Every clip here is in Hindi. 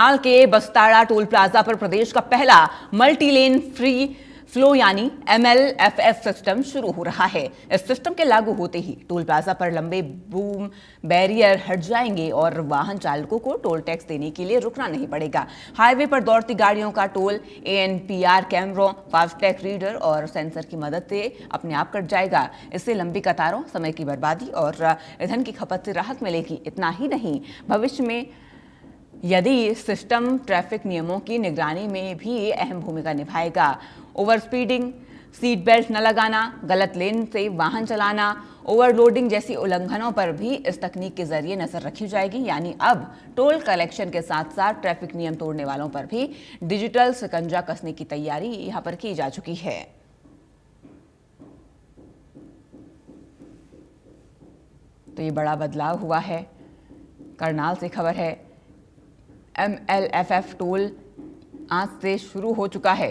हाल के बस्ताड़ा टोल प्लाजा पर प्रदेश का पहला मल्टी लेन फ्री फ्लो यानी MLFF सिस्टम शुरू हो रहा है। इस सिस्टम के लागू होते ही टोल प्लाजा पर लंबे बूम बैरियर हट जाएंगे और वाहन चालकों को टोल टैक्स देने के लिए रुकना नहीं पड़ेगा। हाईवे पर दौड़ती गाड़ियों का टोल ANPR कैमरों, फास्टैग रीडर और सेंसर की मदद से अपने आप कट जाएगा। इससे लंबी कतारों, समय की बर्बादी और ईंधन की खपत से राहत मिलेगी। इतना ही नहीं, भविष्य में यदि सिस्टम ट्रैफिक नियमों की निगरानी में भी अहम भूमिका निभाएगा। ओवर स्पीडिंग, सीट बेल्ट न लगाना, गलत लेन से वाहन चलाना, ओवरलोडिंग जैसी उल्लंघनों पर भी इस तकनीक के जरिए नजर रखी जाएगी। यानी अब टोल कलेक्शन के साथ साथ ट्रैफिक नियम तोड़ने वालों पर भी डिजिटल शिकंजा कसने की तैयारी यहां पर की जा चुकी है। तो ये बड़ा बदलाव हुआ है। करनाल से खबर है, MLFF टोल आज से शुरू हो चुका है।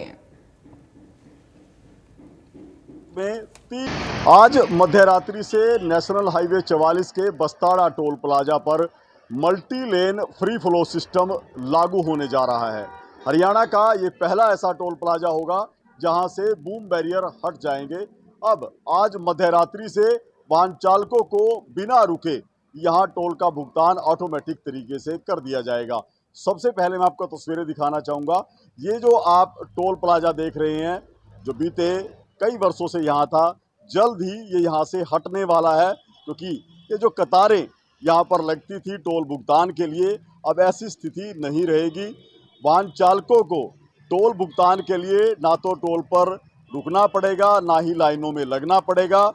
आज मध्यरात्रि से नेशनल हाईवे 44 के बस्ताड़ा टोल प्लाजा पर multi lane free flow system लागू होने जा रहा है। हरियाणा का ये पहला ऐसा टोल प्लाजा होगा जहां से बूम बैरियर हट जाएंगे। अब आज मध्यरात्रि से वाहन चालकों को बिना रुके यहां टोल का भुगतान ऑटोमेटिक तरीके से कर दिया जाएगा। सबसे पहले मैं आपको तस्वीरें दिखाना चाहूँगा। ये जो आप टोल प्लाजा देख रहे हैं, जो बीते कई वर्षों से यहाँ था, जल्द ही ये यहाँ से हटने वाला है, क्योंकि ये जो कतारें यहाँ पर लगती थी टोल भुगतान के लिए, अब ऐसी स्थिति नहीं रहेगी। वाहन चालकों को टोल भुगतान के लिए ना तो टोल पर रुकना पड़ेगा, ना ही लाइनों में लगना पड़ेगा।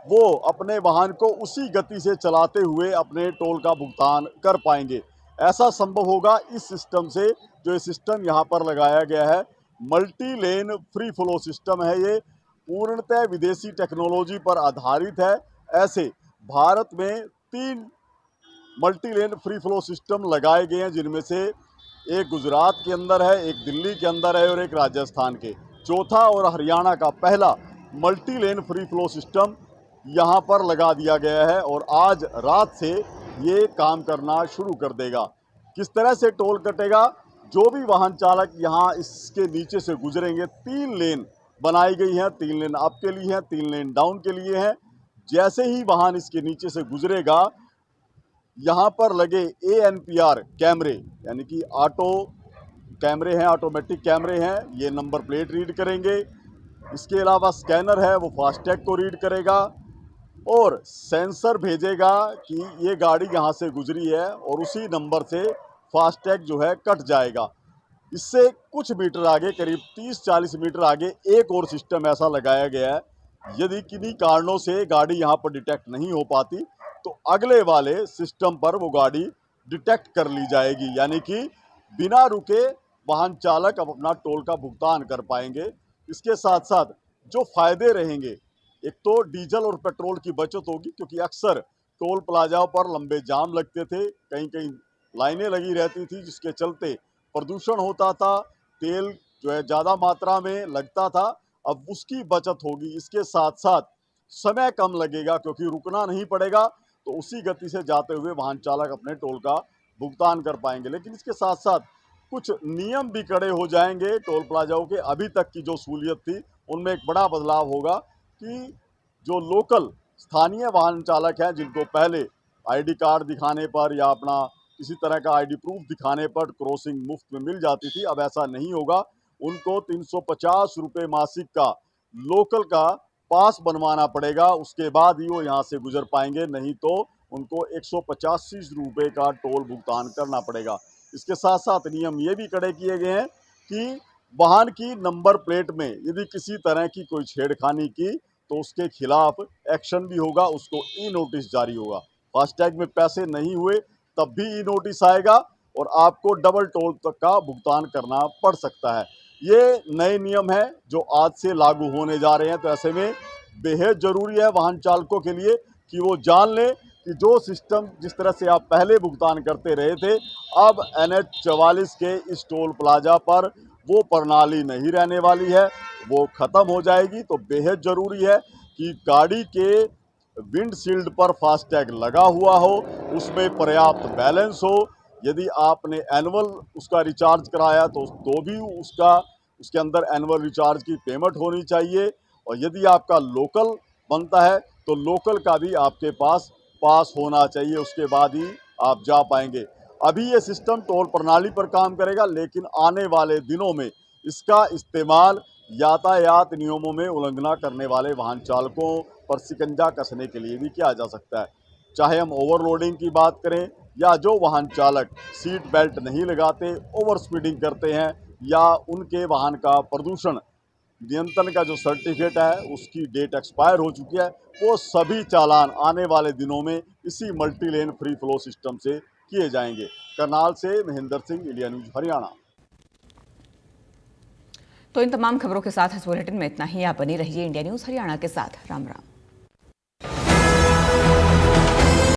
वो अपने वाहन को उसी गति से चलाते हुए अपने टोल का भुगतान कर पाएंगे। ऐसा संभव होगा इस सिस्टम से। जो ये सिस्टम यहाँ पर लगाया गया है, multi lane free flow system है, ये पूर्णतः विदेशी टेक्नोलॉजी पर आधारित है। ऐसे भारत में 3 multi lane free flow system लगाए गए हैं, जिनमें से एक गुजरात के अंदर है, एक दिल्ली के अंदर है और एक राजस्थान के। चौथा और हरियाणा का पहला multi lane free flow system यहाँ पर लगा दिया गया है और आज रात से ये काम करना शुरू कर देगा। किस तरह से टोल कटेगा? जो भी वाहन चालक यहाँ इसके नीचे से गुजरेंगे, 3 लेन बनाई गई हैं, 3 लेन अप के लिए हैं, 3 लेन डाउन के लिए हैं। जैसे ही वाहन इसके नीचे से गुजरेगा, यहाँ पर लगे ANPR कैमरे, यानी कि ऑटो कैमरे हैं, ऑटोमेटिक कैमरे हैं, ये नंबर प्लेट रीड करेंगे। इसके अलावा स्कैनर है, वो फास्टैग को रीड करेगा और सेंसर भेजेगा कि ये गाड़ी यहाँ से गुजरी है और उसी नंबर से फास्टैग जो है कट जाएगा। इससे कुछ मीटर आगे, करीब 30-40 मीटर आगे, एक और सिस्टम ऐसा लगाया गया है। यदि किन्हीं कारणों से गाड़ी यहाँ पर डिटेक्ट नहीं हो पाती तो अगले वाले सिस्टम पर वो गाड़ी डिटेक्ट कर ली जाएगी, यानी कि बिना रुके वाहन चालक अब अपना टोल का भुगतान कर पाएंगे। इसके साथ साथ जो फायदे रहेंगे, एक तो डीजल और पेट्रोल की बचत होगी, क्योंकि अक्सर टोल प्लाजाओं पर लंबे जाम लगते थे, कहीं कहीं लाइनें लगी रहती थी, जिसके चलते प्रदूषण होता था, तेल जो है ज़्यादा मात्रा में लगता था। अब उसकी बचत होगी। इसके साथ साथ समय कम लगेगा, क्योंकि रुकना नहीं पड़ेगा, तो उसी गति से जाते हुए वाहन चालक अपने टोल का भुगतान कर पाएंगे। लेकिन इसके साथ साथ कुछ नियम भी कड़े हो जाएंगे टोल प्लाजाओं के। अभी तक की जो सहूलियत थी उनमें एक बड़ा बदलाव होगा कि जो लोकल स्थानीय वाहन चालक हैं, जिनको पहले ID कार्ड दिखाने पर या अपना किसी तरह का ID प्रूफ दिखाने पर क्रॉसिंग मुफ्त में मिल जाती थी, अब ऐसा नहीं होगा। उनको 350 रुपये मासिक का लोकल का पास बनवाना पड़ेगा, उसके बाद ही वो यहाँ से गुजर पाएंगे, नहीं तो उनको 185 रुपये का टोल भुगतान करना पड़ेगा। इसके साथ साथ नियम ये भी कड़े किए गए हैं कि वाहन की नंबर प्लेट में यदि किसी तरह की कोई छेड़खानी की तो उसके खिलाफ एक्शन भी होगा, उसको ई-नोटिस जारी होगा। फास्टैग में पैसे नहीं हुए तब भी ई-नोटिस आएगा और आपको डबल टोल तक का भुगतान करना पड़ सकता है। ये नए नियम हैं जो आज से लागू होने जा रहे हैं, तो ऐसे में बेहद ज़रूरी है वाहन चालकों के लिए कि वो जान लें कि जो सिस्टम जिस तरह से आप पहले भुगतान करते रहे थे, अब NH 44 के इस टोल प्लाजा पर वो प्रणाली नहीं रहने वाली है, वो ख़त्म हो जाएगी। तो बेहद ज़रूरी है कि गाड़ी के विंडशील्ड पर फास्टैग लगा हुआ हो, उसमें पर्याप्त बैलेंस हो, यदि आपने एनुअल उसका रिचार्ज कराया तो भी उसके अंदर एनुअल रिचार्ज की पेमेंट होनी चाहिए। और यदि आपका लोकल बनता है तो लोकल का भी आपके पास होना चाहिए, उसके बाद ही आप जा पाएंगे। अभी ये सिस्टम टोल प्रणाली पर काम करेगा, लेकिन आने वाले दिनों में इसका इस्तेमाल यातायात नियमों में उल्लंघना करने वाले वाहन चालकों पर शिकंजा कसने के लिए भी किया जा सकता है। चाहे हम ओवरलोडिंग की बात करें या जो वाहन चालक सीट बेल्ट नहीं लगाते, ओवर स्पीडिंग करते हैं, या उनके वाहन का प्रदूषण नियंत्रण का जो सर्टिफिकेट है उसकी डेट एक्सपायर हो चुकी है, वो सभी चालान आने वाले दिनों में इसी multi lane free flow system से किए जाएंगे। करनाल से महेंद्र सिंह, इंडिया न्यूज हरियाणा। तो इन तमाम खबरों के साथ इस बुलेटिन में इतना ही। आप बनी रहिए इंडिया न्यूज हरियाणा के साथ। राम राम।